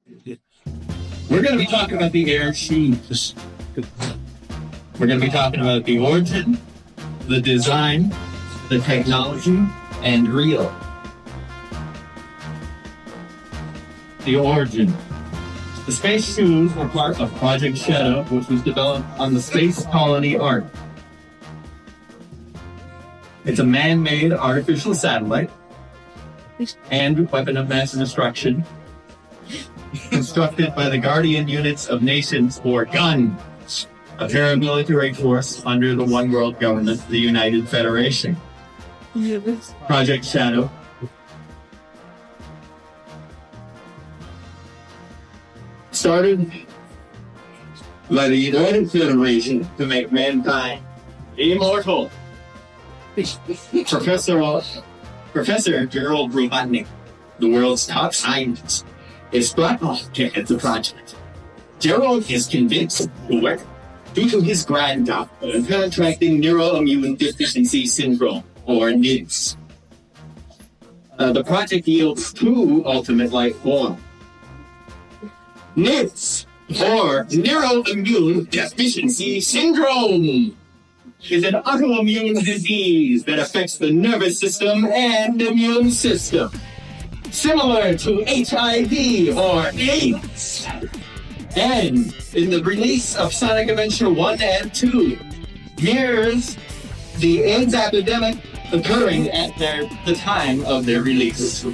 We're going to be talking about the air shoes. We're going to be talking about the origin, the design, the technology, and real. The origin. The space shoes were part of Project Shadow, which was developed on the Space Colony Ark. It's a man-made artificial satellite and weapon of mass destruction constructed by the Guardian Units of Nations, or GUN, a paramilitary force under the One World Government, the United Federation. Project Shadow started by the United Federation to make mankind immortal. Professor Gerald Robotnik, the world's top scientist, is brought on to head the project. Gerald is convinced to work due to his granddaughter contracting neuroimmune deficiency syndrome, or NIDS. The project yields two ultimate life forms. NIDS, or neuroimmune deficiency syndrome, is an autoimmune disease that affects the nervous system and immune system, similar to HIV or AIDS. And in the release of Sonic Adventure 1 and 2, mirrors the AIDS epidemic occurring at the time of their release.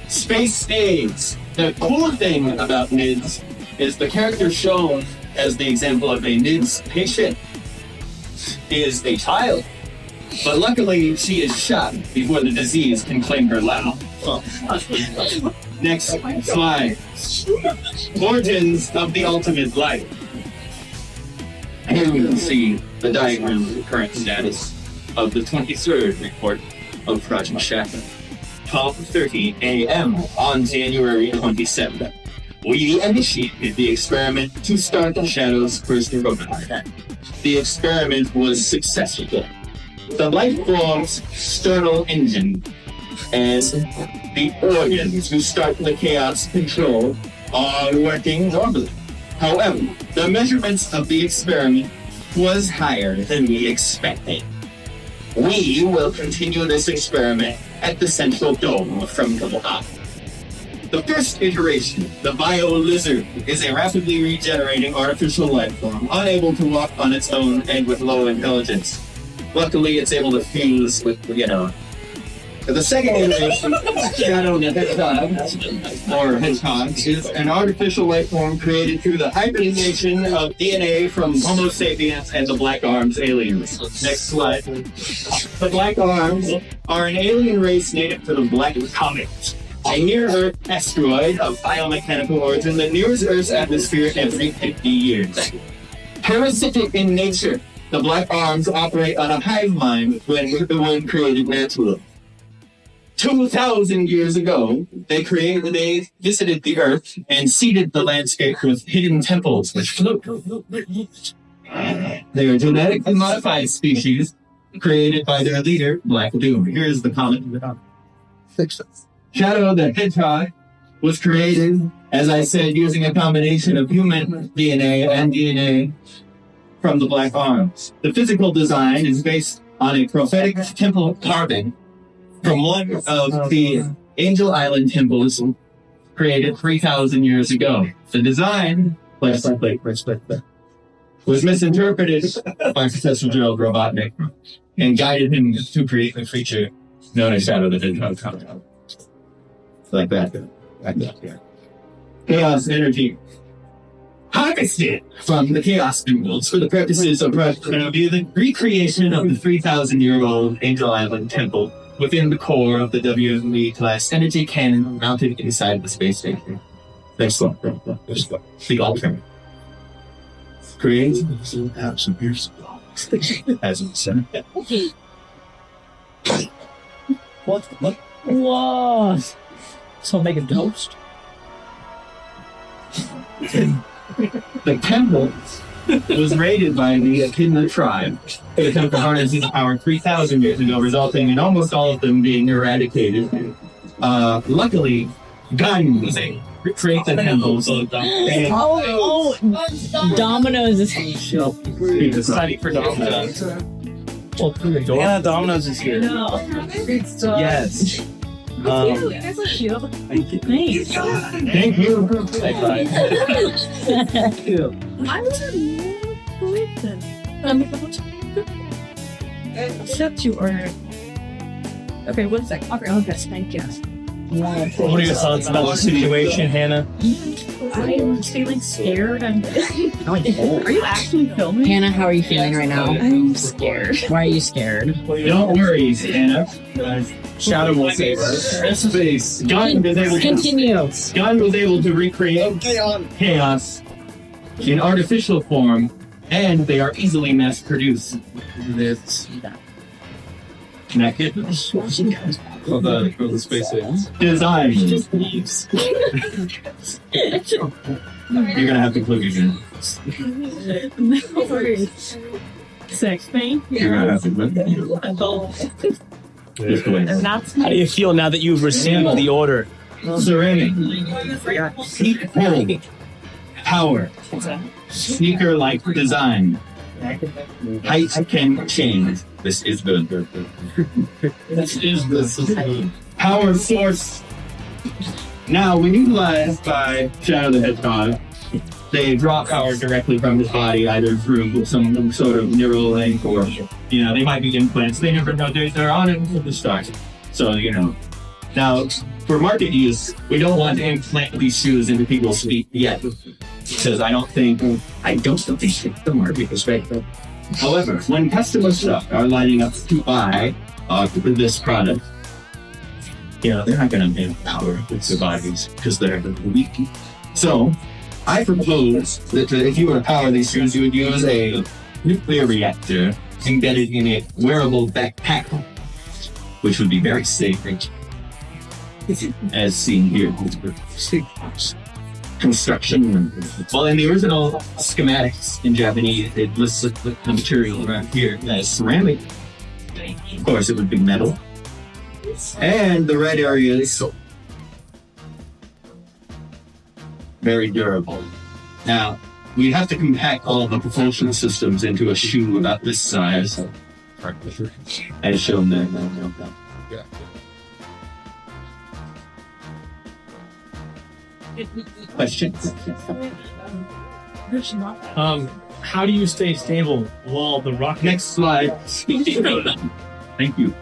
Space AIDS. The cool thing about NIDS is the character shown as the example of a NIDS patient is a child, but luckily she is shot before the disease can claim her life. Next slide. Origins of the ultimate life. Here we can see the diagram of the current status of the 23rd report of Project Shadow. 12:30 a.m. on January 27th. We initiated the experiment to start the Shadow's first robot. The experiment was successful. The life form's external engine and the organs to start the chaos control are working normally. However, the measurements of the experiment was higher than we expected. We will continue this experiment at the central dome from the top. The first iteration, the bio-lizard, is a rapidly regenerating artificial life form, unable to walk on its own and with low intelligence. Luckily, it's able to fuse with, The second iteration, Shadow the Hedgehog, or Hedgehog, is an artificial life form created through the hybridization of DNA from Homo sapiens and the Black Arms aliens. Next slide. The Black Arms are an alien race native to the Black Comet, a near-Earth asteroid of biomechanical origin that nears Earth's atmosphere every 50 years. Parasitic in nature, the Black Arms operate on a hive mind when created naturally. 2,000 years ago, they visited the Earth and seeded the landscape with hidden temples which float. They are genetically modified species created by their leader, Black Doom. Here's the comment. Shadow the Hedgehog was created, as I said, using a combination of human DNA and DNA from the Black Arms. The physical design is based on a prophetic temple carving from one of the Angel Island temples created 3,000 years ago. The design was misinterpreted by Professor Gerald Robotnik and guided him to create the creature known as Shadow the Hedgehog. Like that. Chaos energy harvested from the chaos emeralds for the purposes of the recreation of the 3,000-year-old Angel Island temple within the core of the WME-class energy cannon mounted inside the space station. Next one. The alternate. Created some years ago. As it said. What? Whoa! So make a toast? The temple was raided by the Echidna tribe. The temple harnessed its power 3,000 years ago, resulting in almost all of them being eradicated. Luckily, guns, recreate the temples. Oh, Domino's is Excited for Domino's. Yeah, Domino's is here. Yes. You guys are cute. Thanks. Thank you. High five. I wouldn't believe this. Except you are. Okay, 1 second. Okay, thank you. What are your thoughts about the situation, Hannah? I'm feeling scared. Are you actually filming? Hannah, how are you feeling right now? I'm scared. Why are you scared? Don't worry, Anna. Shadow will save us. Space. Gun was able to Continue. Gun was able to recreate chaos in artificial form, and they are easily mass produced. It's Connected. for the space age. Design. You're gonna have to plug your in. No worries. Sex pain? You're gonna have to plug it. Just go in. How do you feel now that you've received the order? Ceramic. Peak hold. Power. Sneaker-like design. Height can change. This is good. This is good. Power source. Now, when utilized by Shadow the Hedgehog, they draw power directly from his body, either through some sort of neural link or, they might be implants. They never know they're on it from the start. So, Now, for market use, we don't want to implant these shoes into people's feet yet. Because I don't think the market is right. However, when customers are lining up to buy this product, they're not going to empower their bodies because they're weak. So, I propose that if you were to power these shoes, you would use a nuclear reactor embedded in a wearable backpack, which would be very safe, as seen here. Construction. Well, in the original schematics in Japanese, it lists the material around here as ceramic. Of course, it would be metal. And the red area is very durable. Now, we have to compact all the propulsion systems into a shoe about this size, as shown there. Questions? How do you stay stable while the rocket? Next slide. Thank you.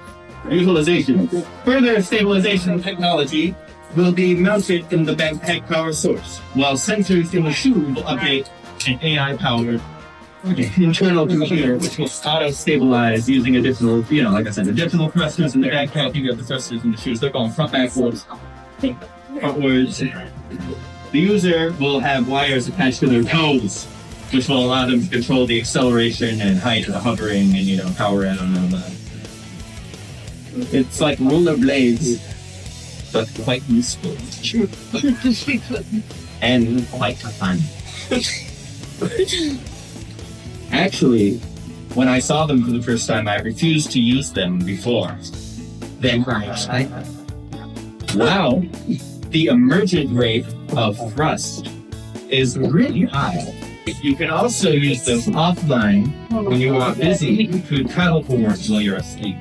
Visualization. Further stabilization technology will be mounted in the backpack power source, while sensors in the shoe will update an AI-powered internal computer, which will auto-stabilize using additional, like I said, additional thrusters in the backpack. You have the thrusters in the shoes. They're going front, backwards, frontwards. The user will have wires attached to their toes, which will allow them to control the acceleration and height of the hovering and, power out and all that. It's like rollerblades, but quite useful. And quite fun. Actually, when I saw them for the first time, I refused to use them before. Then wow, the emergent rate of thrust is really high. You can also use them offline when you are busy to teleport while you're asleep.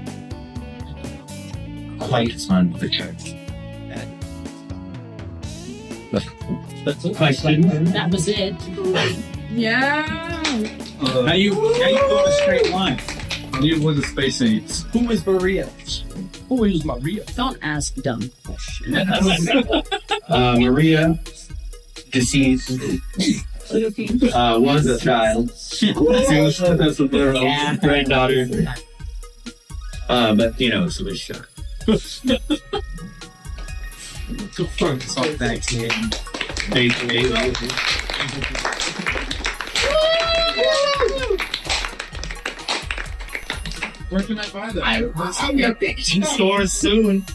Quite fun for church. That's a question. That was it. Yeah. Now you go in a straight line. You were the space aids. Who is Maria? Who is Maria? Don't ask dumb. Maria, deceased, was a child. She was with her granddaughter. But so was shot. Thanks, man. Thank you. Where can I buy that? In stores soon.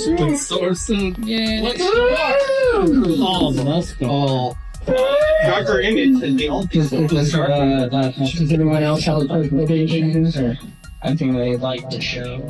In stores soon. Yeah. Oh, that's cool. Darker image and the old people. Does everyone else have locations or anything they'd like to show?